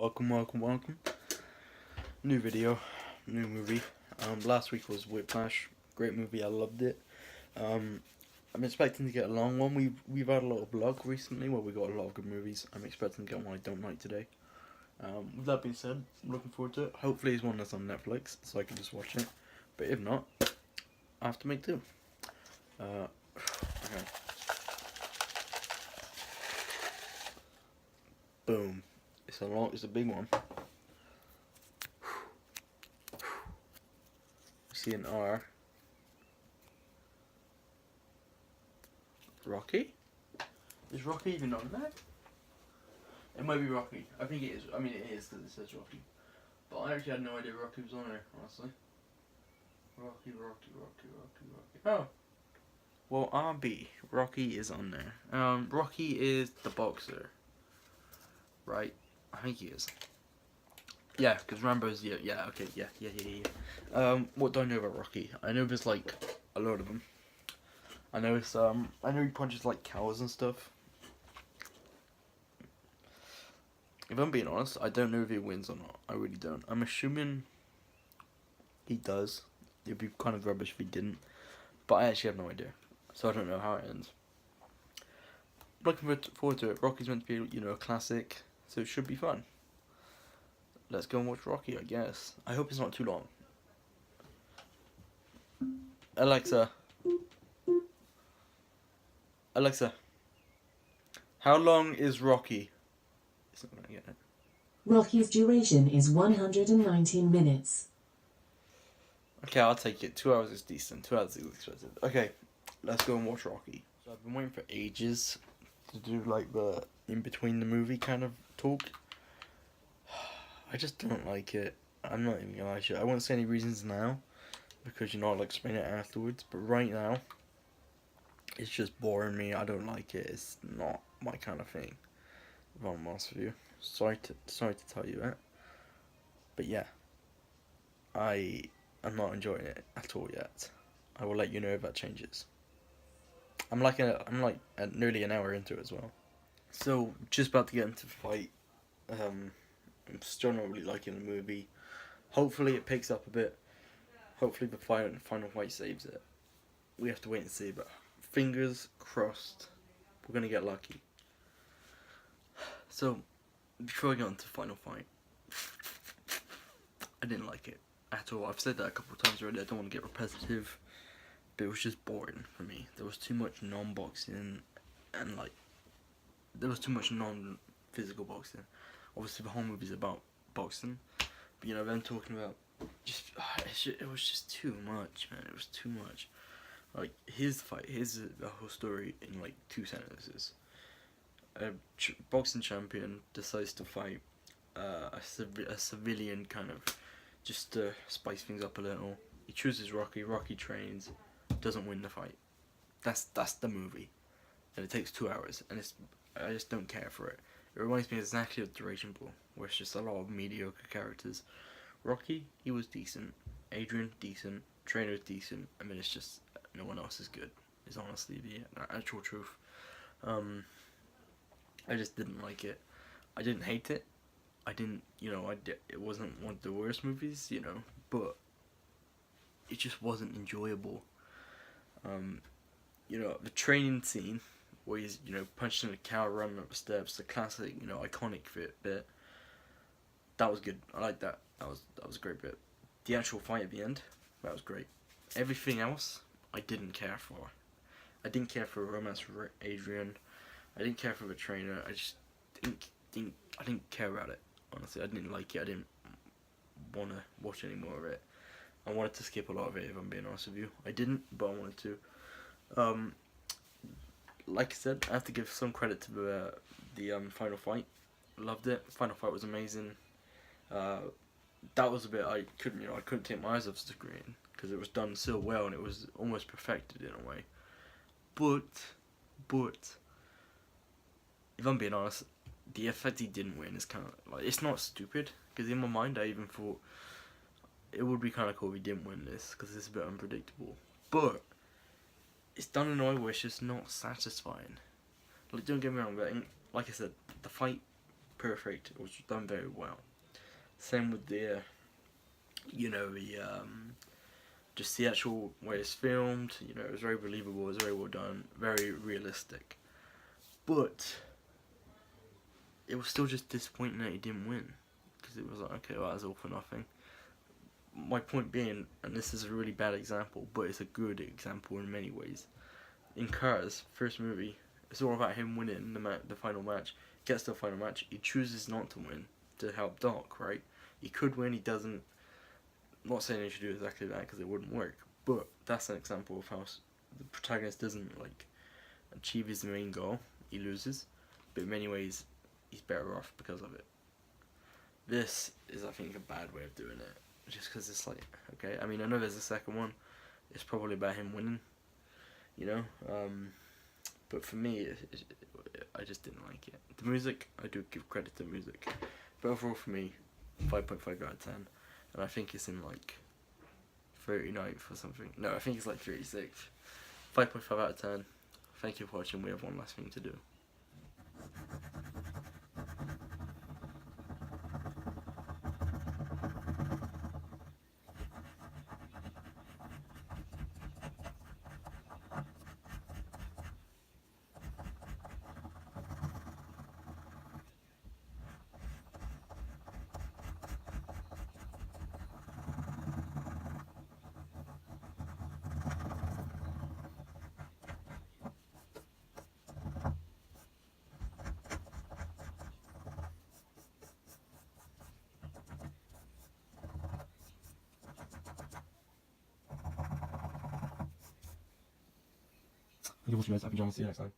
Welcome. New video, new movie. Last week was Whiplash. Great movie. I loved it. Um, I'm expecting to get a long one. We've had a lot of blog recently where we got a lot of good movies. I'm expecting to get one I don't like today. With that being said, I'm looking forward to it. Hopefully, it's one that's on Netflix so I can just watch it. But if not, I have to make two. Okay. Boom. It's a big one. See an R. Rocky? Is Rocky even on there? It might be Rocky. I think it is. I mean, it is because it says Rocky. But I actually had no idea Rocky was on there, honestly. Rocky. Oh. Well, RB. Rocky is on there. Rocky is the boxer. Right? I think he is. Yeah, because Rambo's, okay, yeah. What do I know about Rocky? I know there's, like, a lot of them. I know he punches, like, cows and stuff. If I'm being honest, I don't know if he wins or not. I really don't. I'm assuming he does. It'd be kind of rubbish if he didn't. But I actually have no idea. So I don't know how it ends. Looking forward to it. Rocky's meant to be, a classic. So it should be fun. Let's go and watch Rocky, I guess. I hope it's not too long. Alexa, how long is Rocky? It's not gonna get it. Rocky's duration is 119 minutes. Okay, I'll take it. 2 hours is decent. 2 hours is expected. Okay, let's go and watch Rocky. So I've been waiting for ages to do like the in between the movie kind of talk. I just don't like it. I'm not even gonna lie to you. I won't say any reasons now because I'll explain it afterwards. But right now, it's just boring me. I don't like it. It's not my kind of thing. If I'm honest with you, sorry to tell you that. But yeah, I'm not enjoying it at all yet. I will let you know if that changes. I'm like nearly an hour into it as well. So just about to get into the fight. I'm still not really liking the movie. Hopefully it picks up a bit. Hopefully the final fight saves it. We have to wait and see, but fingers crossed we're gonna get lucky. So before I get into the final fight, I didn't like it at all. I've said that a couple of times already. I don't want to get repetitive, but it was just boring for me. There was too much non-boxing and there was too much non-physical boxing. Obviously, the whole movie's about boxing, but them talking about it was just too much, man. It was too much. Like his fight, the whole story in like 2 sentences. A boxing champion decides to fight a civilian kind of just to spice things up a little. He chooses Rocky. Rocky trains, doesn't win the fight. That's the movie, and it takes 2 hours, and I just don't care for it. It reminds me exactly of Raging Bull, where it's just a lot of mediocre characters. Rocky, he was decent. Adrian, decent. Trainer, decent. I mean, it's just no one else is good. Is honestly the actual truth. I just didn't like it. I didn't hate it. I didn't, it wasn't one of the worst movies, but it just wasn't enjoyable. The training scene where he's, punching a cow, running up the steps, the classic, iconic bit. That was good. I like that. That was a great bit. The actual fight at the end, that was great. Everything else, I didn't care for. I didn't care for romance with Adrian. I didn't care for the trainer. I just I didn't care about it. Honestly, I didn't like it. I didn't want to watch any more of it. I wanted to skip a lot of it, if I'm being honest with you. I didn't, but I wanted to. Like I said, I have to give some credit to the final fight. Loved it. Final fight was amazing. That was a bit I couldn't take my eyes off the screen because it was done so well and it was almost perfected in a way. But if I'm being honest, the effect he didn't win is kind of like, it's not stupid because in my mind I even thought it would be kind of cool if he didn't win this because it's a bit unpredictable. But it's done in a way where it's just not satisfying. Like, don't get me wrong, but like I said, the fight perfect. It was done very well. Same with the, just the actual way it's filmed. It was very believable. It was very well done. Very realistic. But it was still just disappointing that he didn't win, because it was like, okay, well, that's all for nothing. My point being, and this is a really bad example, but it's a good example in many ways. In Cars, first movie, it's all about him winning the final match. Gets to the final match, he chooses not to win to help Doc, right? He could win, he doesn't. I'm not saying he should do exactly that because it wouldn't work, but that's an example of how the protagonist doesn't achieve his main goal. He loses, but in many ways, he's better off because of it. This is, I think, a bad way of doing it, just because it's like, okay, I mean, I know there's a second one. It's probably about him winning, but for me, I just didn't like it. The music, I do give credit to the music, but overall for me, 5.5 out of 10, and I think it's in 39th or something. No, I think it's 36th. 5.5 out of 10. Thank you for watching. We have one last thing to do. Thank you for watching, guys. I've been John. See you next time.